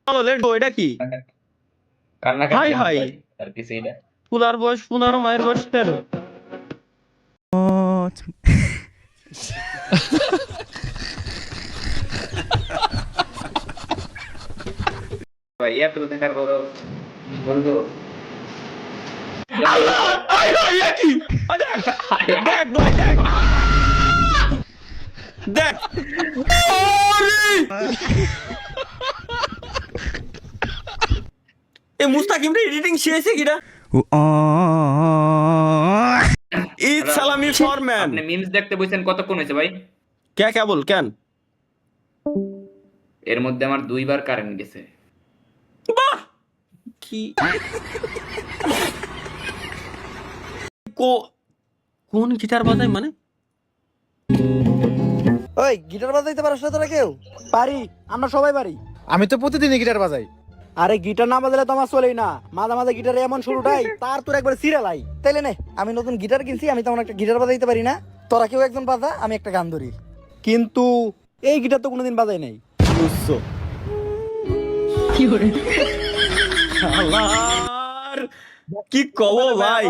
এটা কি? কান্নাকাটি হাই গান হাই, ভাই, আর কিছুই না। ফুলার বয়স 15, মায়ের বয়স 13। ভাই এত দেখার পরেও বন্ধু আল্লাহ! হাই হাই, এ কি? দেখ দেখ ভাই, দেখ দেখ। এই মুস্তাকিমটা এডিটিং শিখেছে কিনা? ঈদ সালামি ফর ম্যান। আপনি মিমস দেখতে বসেন কতক্ষণ হয়েছে ভাই? কে কেবল কেন? এর মধ্যে আমার 2 বার কারেন্ট গেছে। বাহ! কি কোন গিটার বাজায় মানে? ওই গিটার বাজাইতে পারছ না তোরা কেউ? পারি, আমরা সবাই পারি। আমি তো প্রতিদিনই গিটার বাজাই। আরে গিটার না বাজালে তো আমার চলেই না। মাঝে মাঝে গিটারে এমন শুরুটাই তার তোর একবার সিরিয়ালাই। তাইলে নে, আমি নতুন গিটার কিনছি, আমি তেমন একটা গিটার বাজাইতে পারি না। তোরা কেউ একজন বাজা, আমি একটা গান ধরি। কিন্তু এই গিটার তো কোনোদিন বাজাই নাই, বুঝছো? আল্লাহর কি কব ভাই।